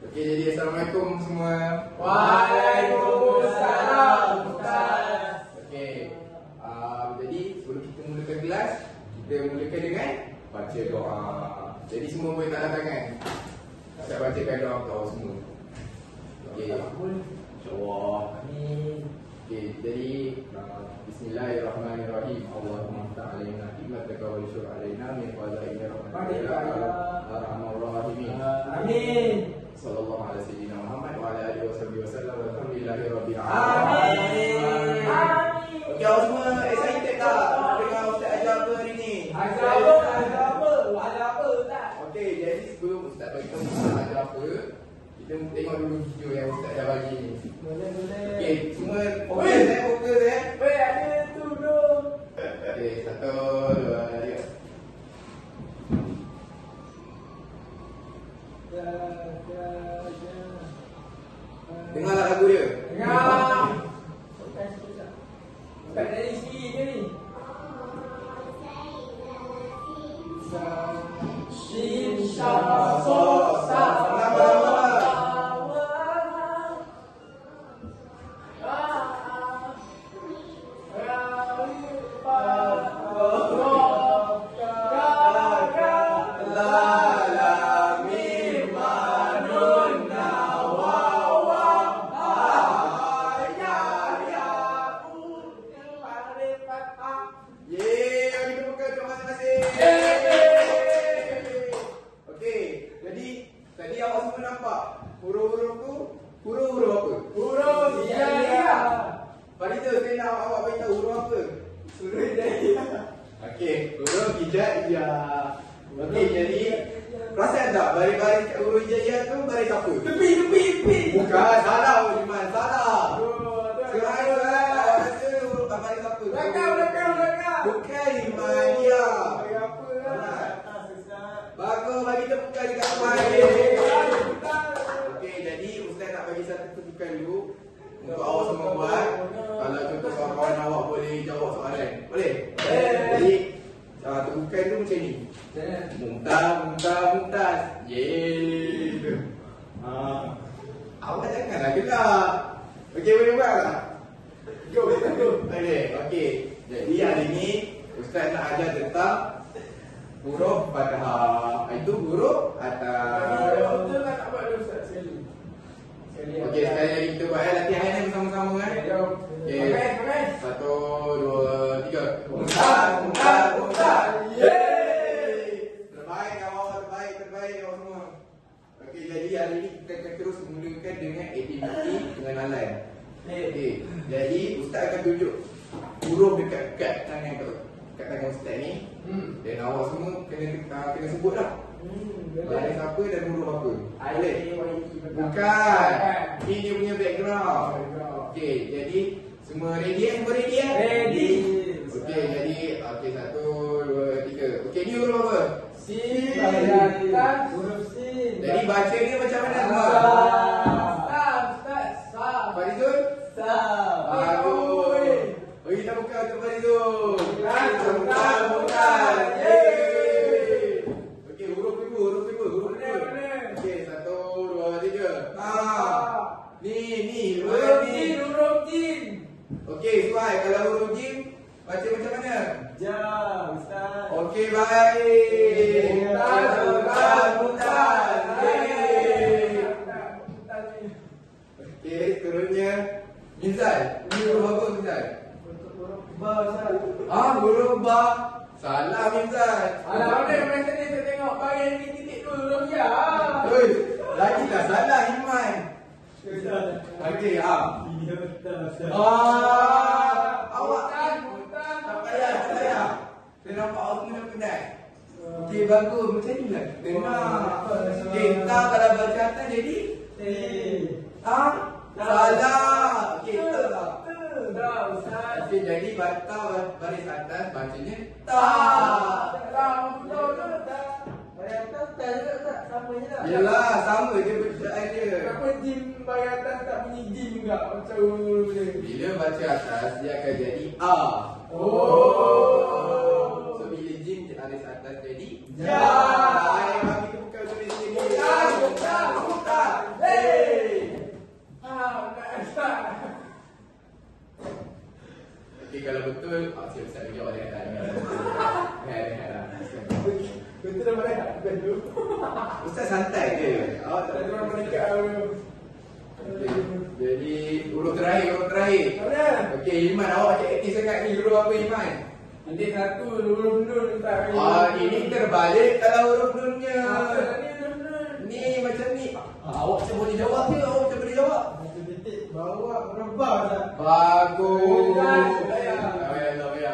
Okey, jadi Assalamualaikum semua. Waalaikumsalam, Ustaz. Okey. Jadi sebelum kita mulakan kelas, kita mulakan dengan baca doa. Jadi semua boleh tanda tangan. Saya bacakan doa untuk awak semua. Okey. InsyaAllah. Amin. Okey, jadi Bismillahirrahmanirrahim. Allahumma ftah alaina hikmataka wa yusur alaina min fadlika ya arhamar rahimin. Amin. Sallallahu alaihi sayyidina Muhammad wa ala alihi wasallam. Alhamdulillahi rabbil Amin. alamin. Okey, awak semua excited tak dengar Ustaz ajar apa hari ni? Ajar apa? Ajar apa, Ustaz? Okey, jadi sebelum Ustaz bagi tahu Ustaz ajar apa, kita tengok dulu video yang Ustaz dah bagi ni. Boleh. Okey, semua fokus eh. Weh, ada tu dong. Okey, 1, 2, 3. Dengarlah lagu dia. Dengar. Bukan dari sini ke ni? Shin Sha So Sa. Tadi awak semua nampak huruf-huruf tu, huruf-huruf apa? Huruf hijaiyah. Farida, saya nak awak beritahu huruf apa? Huruf hijaiyah. Okey, huruf hijaiyah. Okey, jadi perasan tak baris-baris kat huruf hijaiyah tu baris apa? Tepi. Bukan, salah Awak Iman, salah. Sekarang awak rasa huruf baris apa? Belakang. Bukan Iman, dia. Apa lah? Bagus, bagi tepukan dekat Iman. Okey, jadi Ustaz nak bagi satu tepukan dulu untuk awak semua buat. Kalau contoh kawan-kawan awak boleh jawab soalan. Boleh? Jadi tepukan tu macam ni. Mumtaz. Yeay. Awak janganlah gelak. Okey, boleh buat tak? Go. Okey. Jadi hari ni Ustaz nak ajar tentang huruf fathah. Itu huruf atas. Betul tak nak buat dulu, Ustaz? Sekali. Okey, sekali lagi kita buat latihan ni bersama-sama kan? Okey. Makan. 1, 2, 3. Mumtaz. Yeay! Terbaik awak semua. Okey, jadi hari ni kita akan terus mulakan dengan aktiviti pengenalan. Okey, jadi Ustaz akan tunjuk huruf dekat tangan Ustaz ni. Dan awak semua kena sebut lah. Baris apa dan huruf apa. Boleh? Bukan. Ini dia punya background. Okey, jadi semua ready kan? Semua ready kan? Ready. Okey, jadi 1, 2, 3. Okey, ni huruf apa? Sin. Bayangkan huruf sin. Jadi baca dia macam mana semua? Sa. Farizul? Bagus. Bagi kita buka untuk Farizul. Bukan. Yeay. Okey, huruf kedua. Okey, 1, 2, 3. Ni Huruf jim. Okey, Suai, kalau huruf jim baca macam mana? Ja, Ustaz. Okey, baik. Mumtaz. Yeay. Okey, seterusnya Mizal. Ini huruf apa Mizal? Ba, Ustaz. Huruf ba. Salah Mizal. Alah, mana tadi saya tengok bagian ni titik tu huruf ya. Oi, lagi tak salah Iman. Okey, Dia betul, Ustaz. awak kan tak payah. Saya nampak awak semua dah penat. Okey, bagus. Macam ni lah. Dengar. Okey, tak kalau baca atas jadi salah. Okey, tak lah. Dah, Ustaz. Okey, jadi baris atas bacanya Betul. Sama je lah. Yelah, sama je bacaan dia. Kenapa jim bagian atas tak bunyi jim juga macam huruf dia? Bila baca atas, dia akan jadi A. So, bila jim baris atas jadi Ja. Baik, bagi kita buka tulis sini. Bukan. betul, siap Ustaz jawab dengan tanya. Rehat lah. Betul dah mana tak? Bukan tu. Ustaz santai je. Awak tak Tak ada menikah dulu. Jadi huruf terakhir. Mana? Okey, Iman, awak macam aktif sangat ni. Huruf apa Iman? Ini satu huruf nun tak? Ini terbalik kalau huruf nunnya. Ni nun. Ni macam ni. Awak macam boleh jawab ke? Awak macam boleh jawab? Satu titik bawah rebah tak? Bagus. Dah. Ya.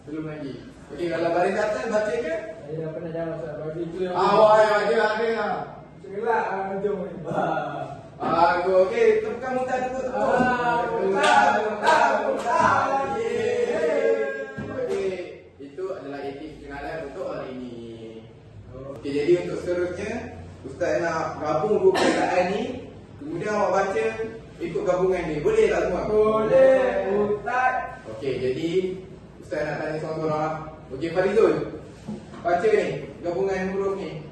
Belum lagi. Okey, kalau baris atas baca ke? Saya dah pernah jawab Ustaz. Bagi tu yang Awak yang ada lah. celak jom ni. Bagus. Okey, tepukan muka tepuk. Okey, itu adalah aktif kenalan untuk hari ini. Okey, jadi untuk seterusnya Ustaz nak gabung dua perkataan ni. Kemudian awak baca ikut gabungan ni. Boleh tak semua? Boleh Ustaz. Okey, jadi Ustaz nak tanya seorang-seorang. Okey, Farizul. Baca ni, gabungan huruf ni.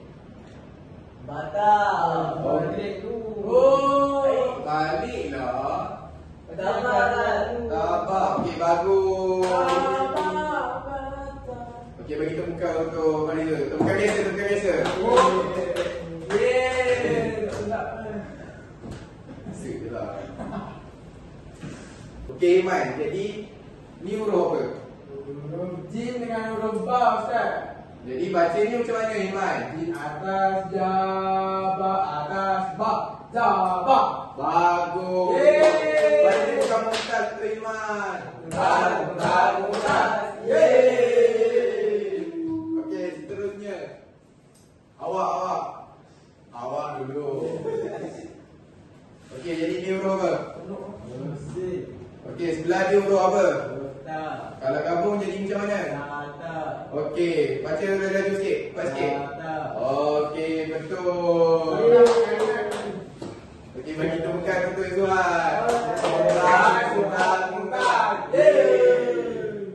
Bata. Balik tu. Oh, baliklah. Tabak. Okey, bagus. Okey, bagi temuka untuk Farizul. Temuka biasa. Asyik je lah. Okey, Iman. Jadi, ni huruf apa? Huruf jim dengan huruf ba Ustaz. Jadi baca ni macam mana Iman? Jim atas jaba atas ba jaba. Bagus. Yeay. Baca ni bukan Mumtaz tu Iman. Mumtaz. Yeay. Okey, seterusnya. Awak dulu. Okey, jadi ni huruf apa? Okey, sebelah dia huruf apa? Kalau gabung jadi macam mana? Okey, baca laju sikit. Cepat sikit. Okey, betul. Okey, bagi temukan untuk Izzuan. Mumtaz. Yeay.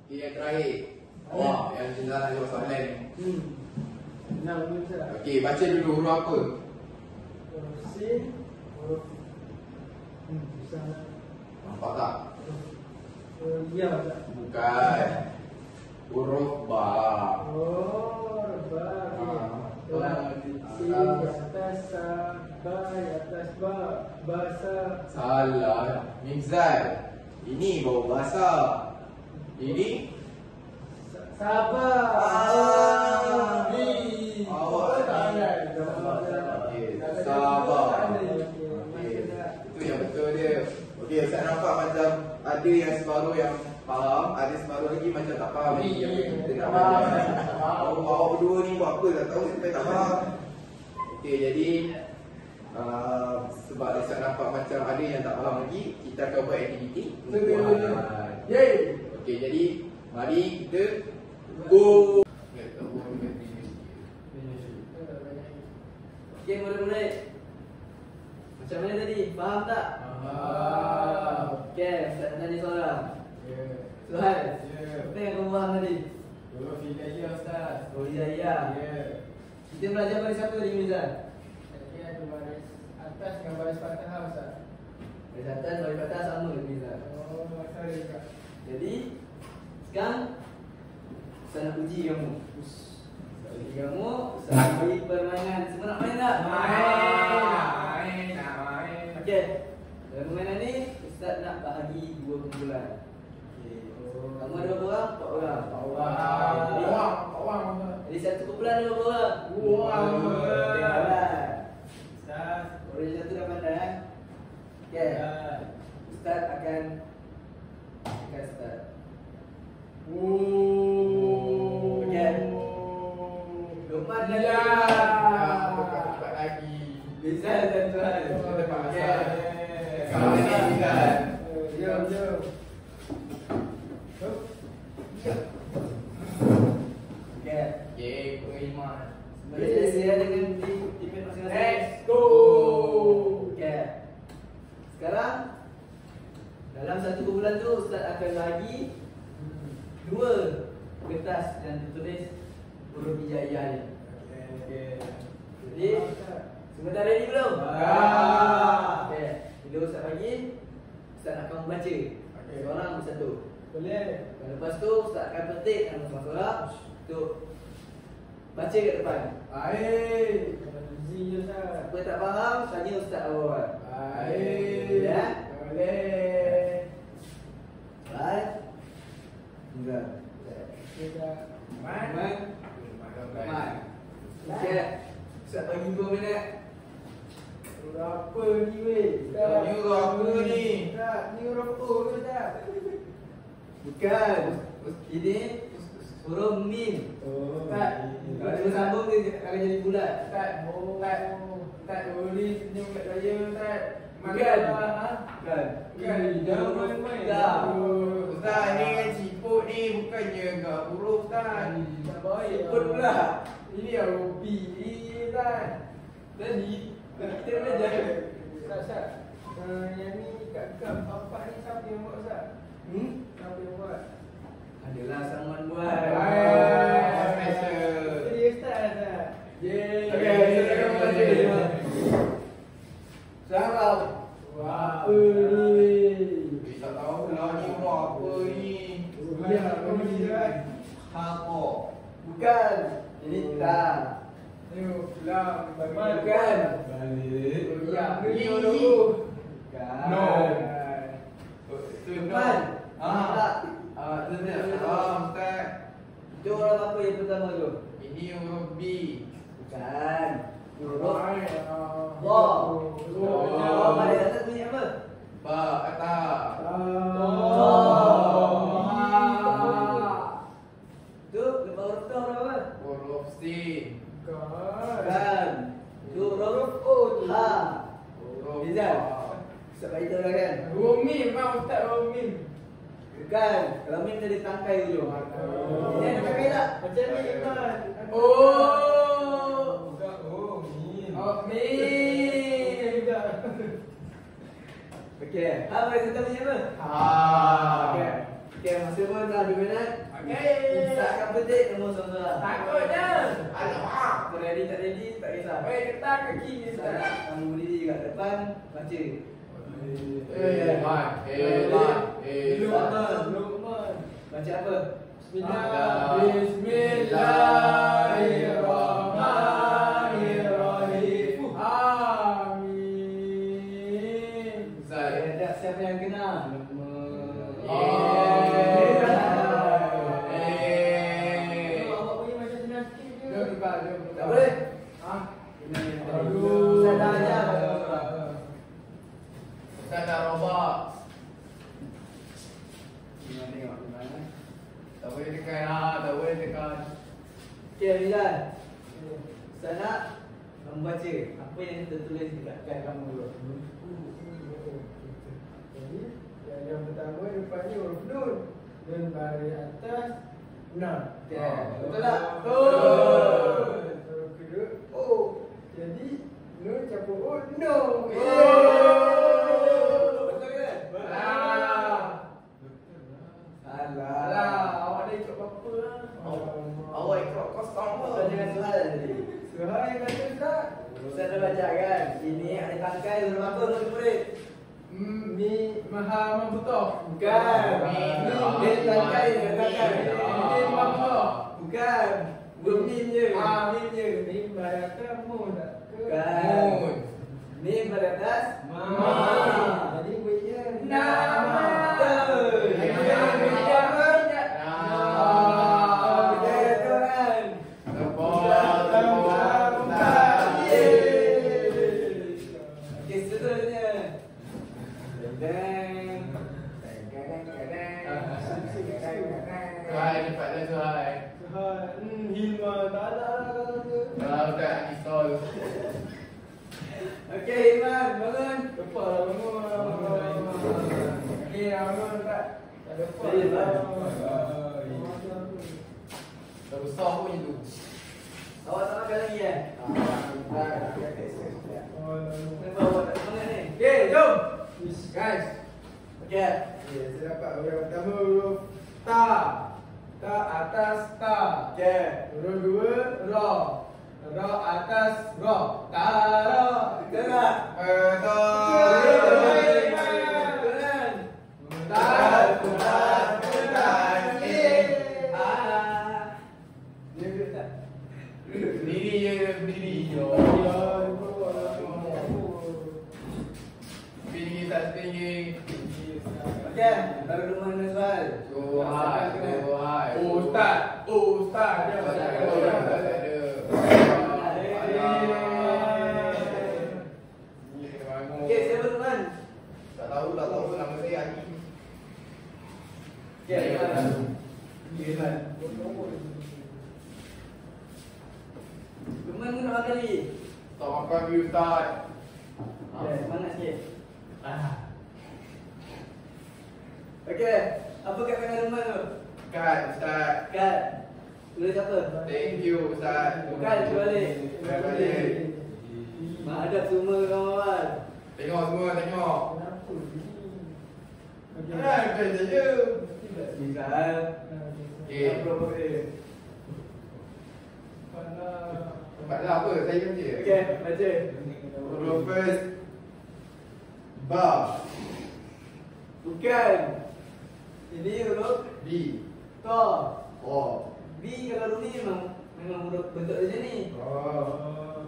Okey, yang terakhir. Awak yang Izzuan nak jawab soalan ni. Okey, baca dulu huruf apa? Nampak tak? Ya. Bukan. Huruf ba. Oh, ba. Sin di atas ba, di atas ba, bahasa. Salah. Mimzal. Ini bau basah. Ini Sabar. Awak okey, sabar. Okey, itu yang betul dia. Okey, saya nampak macam ada yang separuh yang faham, ada separuh lagi macam tak faham. Yang kita nak belajar. Awak berdua ni buat apa tak tahu sampai tak faham. Okey, jadi sebab saya nampak macam ada yang tak faham lagi, kita akan buat aktiviti untuk Yeay. okey, jadi mari kita go. Okey, murid-murid. Macam mana tadi? Faham tak? Okey, Ustaz nak tanya soalan. Suhail, apa yang kamu faham tadi? Huruf hijaiyah Ustaz. Oh, iya. Kita belajar baris apa tadi, Mizan? Tadi ada baris atas dengan baris fathah Ustaz. Baris atas, baris atas sama dengan Mizan. Oh, sorry Kak. Jadi, sekarang Ustaz nak uji kamu. Uji kamu, Ustaz bagi permainan. Semua nak main tak? Main. Okey. Dalam permainan ni, Ustaz nak bahagi dua kumpulan. Kamu ada berapa orang? 4 orang. Jadi satu kumpulan ada berapa orang? 2 orang. Ustaz, orang yang satu dah pandai. Okey. Ustaz akan start. Okey. Lukman dan Bukan lagi. Bizal dan Tuhan. Okey. Kau ni kan. Jom. Okey. Iman. Mari saya dengan tim masing-masing. Let's go. Okey. Sekarang dalam satu kumpulan tu Ustaz akan bagi 2 kertas yang tertulis huruf hijaiyah ni. Jadi semua dah ready belum? Okey. Bila Ustaz bagi, Ustaz akan membaca. Seorang bersatu. Boleh. Lepas tu Ustaz akan petik nama surah untuk baca kat depan. Baik. Easy je Ustaz. Siapa tak faham, tanya Ustaz awal. Baik. Ya? Boleh. Baik. Enggak. Kita Man. Man. Man. Okey. Ustaz bagi 2 minit. Berapa ni weh? Ni huruf apa ni? Tak, ni huruf O ke tak? Bukan. Ini huruf mim. Oh. Tak. Kalau dia bersambung dia akan jadi bulat. Tak, tak, tak boleh senyum kat saya, tak. Bukan. Ha? Bukan. Bukan, jangan main-main. Tak. Ustaz ni kan siput ni bukannya enggak huruf Ustaz. Tak baik. Siput pula. Ini huruf B ni, tak. Jadi kita belajar. Ustaz, yang ni kat bapak ni siapa yang buat Ustaz? Siapa yang buat? Adalah someone buat. Special. Jadi Ustaz. Yeay. Okey, silakan membaca. Salam. Wah, ni. Tak tahu lah ni huruf apa ni. Ya, apa ni Ustaz? Hako. Bukan. Ini tak. Tengok lam bagaimana? Bukan. Balik. Ya, Ni. ni dulu. Bukan. No. Depan. Tak. Itu dia. Ustaz. Itu huruf apa yang pertama tu? Ini huruf B. Bukan. Huruf Ba. Oh, pada atas bunyi apa? Ba atas. Tu lepas huruf tu huruf apa? Huruf C. Bukan. Tu huruf Ha. Huruf Rizal. A. Ustaz bagi tahu dah kan? Huruf mim, Ustaz huruf mim. Bukan. Kalau mim tadi tangkai dulu. Ini ada tangkai tak? Macam ni Iman. Oh. Bukan oh mim. Oh, mim. Okey. Ha, boleh kita bunyi apa? Okey. Okey, masa pun dah 2 minit. Okey. Ustaz akan petik nombor seorang. Takut je. Alamak. Kau ready tak ready, tak kisah. Baik, ketak kaki ni Ustaz Ustaz. kamu berdiri kat depan, baca. Eman. Luqman. Baca apa? Bismillahirrahmanirrahim. Amin. Ustaz. Ada siapa yang kenal? Awak punya macam senasib je. Tak boleh. Ha? Aduh. Ustaz dah ajar. Ustaz dah robak. Tengok tengok di mana. Tak boleh tekan lah. Tak boleh tekan. Okey, Rizal. Ustaz nak membaca apa yang kita tulis dekat kad kamu dulu. Jadi, yang pertama depannya huruf nun. Nun baris atas nun. Okey, betul tak? Huruf kedua O. Jadi nun campur O no. Betul ke? Salah. Alah, awak dah ikut apa lah? Awak ikut kosong Ustaz pun. jangan soal tadi. Surah yang kata Ustaz. Ustaz dah baca kan? Ini ada tangkai huruf apa huruf murid? Ni maha membutuh. Bukan. Dia tangkai, dia tangkai. Ni maha membutuh. Bukan. Belum mim je. Mim je. Mim bayangkan mu tak? Bukan. Mim pada atas. Jadi bunyinya Nama. Betul. Nama. Betul kan? Okey, seterusnya. Suhai cepat dah Suhai. Hilma tak ada lah kalau tu. Kalau tak install. Okey, Iman, bangun. Lepas lah bangun. Okey, bangun tak? Tak lepas. Serius, Pak? Tak besar pun itu. Awak tak makan lagi eh? Kenapa awak tak semangat ni? Okey, jom. Guys. Okey. Saya dapat huruf pertama huruf ta. Ta atas ta. Okey. Huruf dua ra. Ra atas ra. Tara. Betul tak? Betul. Betul kan? Ta. you Ustaz. Okay, semangat sikit. Okay, apa kat tengah rumah tu? Kat Ustaz. Kat. Tulis apa? Thank you Ustaz. Bukan, balik. Balik. Mak adab semua kawan. Tengok semua, tengok. Kenapa ni? Okey. Kan saja. Bisa. Okey. Apa dia? Cepatlah apa? Saya baca. Okay, baca. Huruf first. Ba. Bukan. Ini huruf B. Ta. O. B kalau ni memang huruf bentuk macam ni. Oh.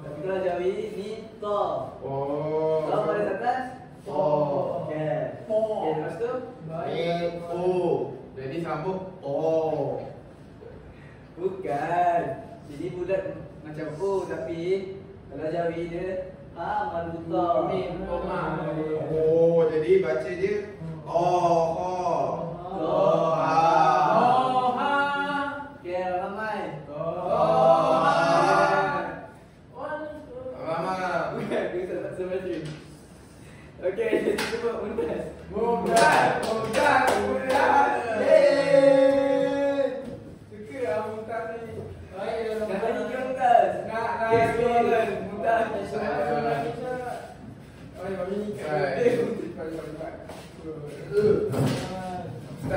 Tapi kalau Jawi ni ta. Oh. Ta pada atas. O. Okay. Okay, lepas tu O. Jadi sambung O. bukan. Jadi bulat macam O tapi kalau Jawi dia maluta. Ni koma. Oh, jadi baca dia O. O. Oh. Ha. Oh, ha. Okay, ramai. Oh, ha. Mama. Bukan, kita tak sebaca. Okay, jadi cuba muntas. Bukan, bukan, bukan. Yeay. Suka lah muntah ni. Baik, Nak bagi dia muntas. Nak Okay, lagi. soalan muntas. Ustaz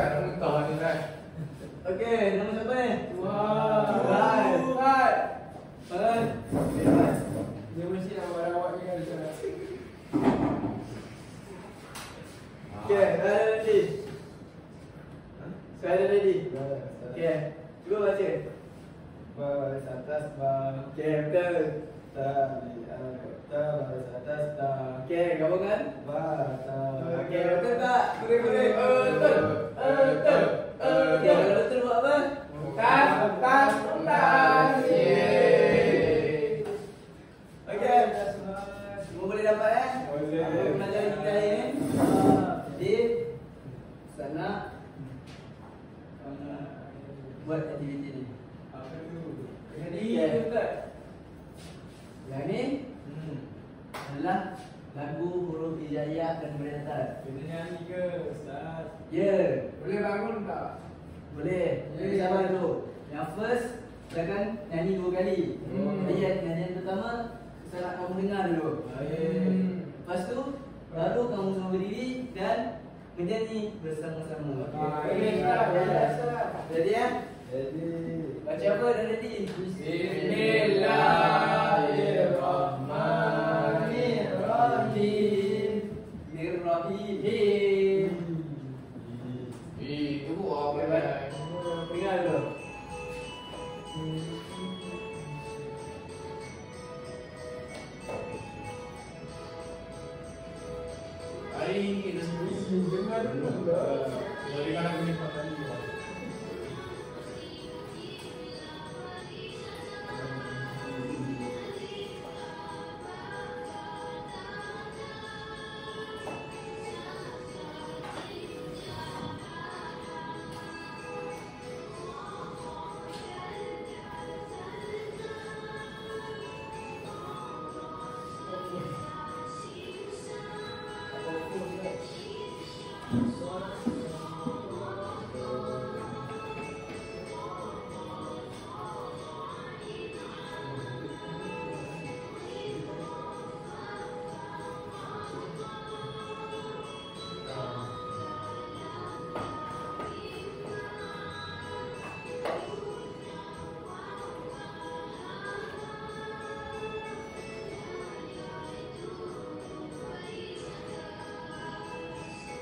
nak muntah ni Ustaz. Okay, nama siapa ni? Wah. Tuhan. Tuhan. Dia mesti nak merawat dia kan sana. Okay, dah ready. Saya dah ready. Okay, cuba baca. Baris atas bang. Okay, betul. Tali baris atas tang. Okay, gabungan. Batang. Okay, betul tak? Boleh. Betul. Betul. Okay, kalau betul buat apa? Tas. Yeay. Okay. Semua boleh dapat Boleh. Apa pelajaran kita hari ni? Jadi sana buat aktiviti ni. Apa tu? Jadi, Ustaz. Yang ni adalah lagu huruf hijaiyah dan beratas. Kita nyanyi ke Ustaz? Ya, Boleh bangun tak? boleh. Jadi Ya. sabar dulu. Yang first jangan nyanyi 2 kali. Ayat nyanyian pertama saya nak kamu dengar dulu. Lepas tu baru kamu semua berdiri dan menyanyi bersama-sama. Baik, Ustaz. Jadi ya? Jadi. Baca apa dah ready? Bismillahirrahmanirrahim. Bismillahirrahmanirrahim. Itu apa ni? Dengar dulu. Hari kita Dengar dulu lah. dari mana bunyi tadi?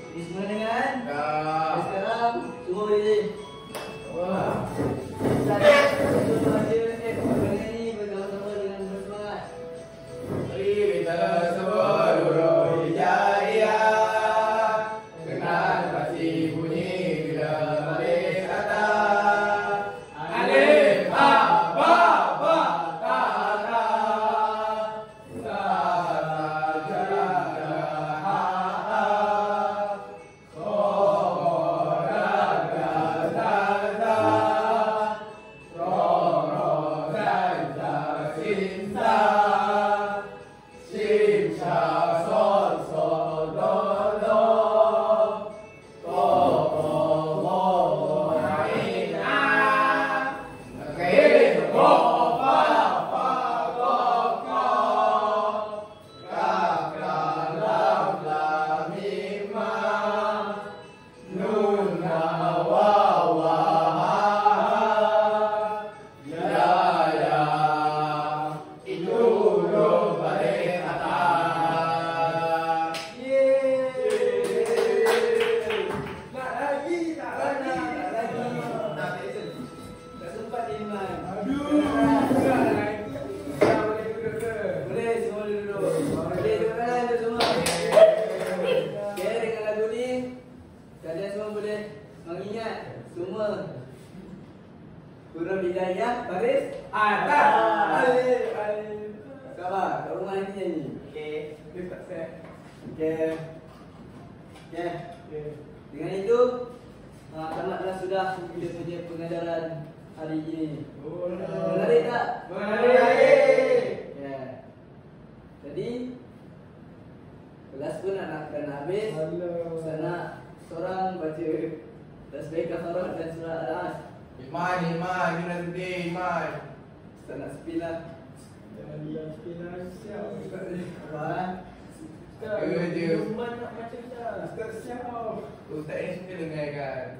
Ini semua dengan? Dah. Sekarang semua boleh. Wah. Saya semua baca menyanyi bersama-sama dengan bersemangat. Mari kita sebut huruf hijaiyah dengan pasti bunyi bila balik kata. Alif, ba, ba, ba, ta, ta. Ta, ta, ja, ja, ha, ha. So, ra, ga, da, da. Ro, Hidayah baris Atas. Alif. Sabar, kat rumah nanti nyanyi. Okey, dia tak set. Okey. Okey. Dengan itu tamatlah sudah kita punya pengajaran hari ini. Menarik tak? Menarik. Ya. Jadi kelas pun nak habis. Ustaz nak seorang baca tasbih kafarah dan surah Al-As. Iman, you nak sedih, Iman. Ustaz nak spill lah. Minuman nak macam dah. Ustaz siap. Ustaz ni suka dengar kan.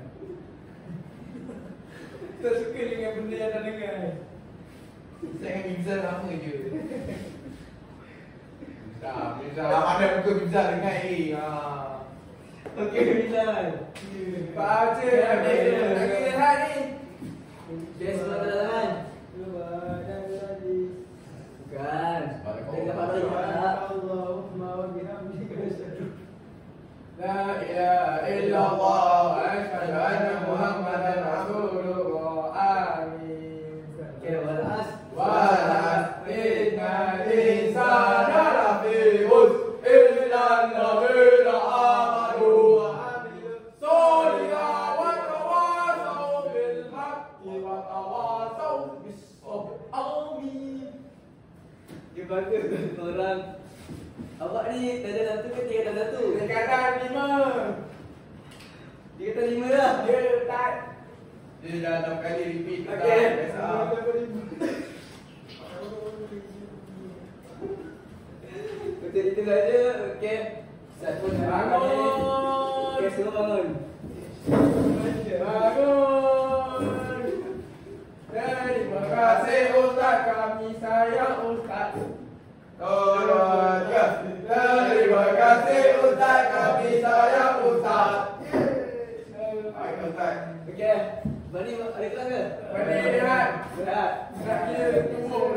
Ustaz suka dengan benda yang dah dengar. Ustaz dengan Mizan sama je. Mizan lah mana muka Mizan dengar ni. Okey, Bilal. Baca lagi lihat ni. Okey, semua terang. Bukan. Kita patut juga. Allahumma wa bihamdika asyhadu La ilaha illallah wa asyhadu anna Muhammadan rasulullah. Amin. Okey, Al-As. Wala innal insana lafi khusr illa alladhina amanu wa amilus solihati wa tawasaw bil haqqi wa tawasaw bis sabr. Amin. Dia bagus orang. Awak ni dah ada satu ke tiga dah satu? Tingkatan 5. Dia kata 5 dah. Dia tak. Dia dah 6 kali repeat. Okey. Biasa. Betul itu saja. Okey. Satu Bangun. Okey, semua bangun. Bangun. Terima kasih Ustaz, kami sayang Ustaz. Terima kasih Ustaz, kami sayang Ustaz. Baik Ustaz. Okey. Bani ada kelas ke? Bani rehat. Rehat. Nak kira tubuh.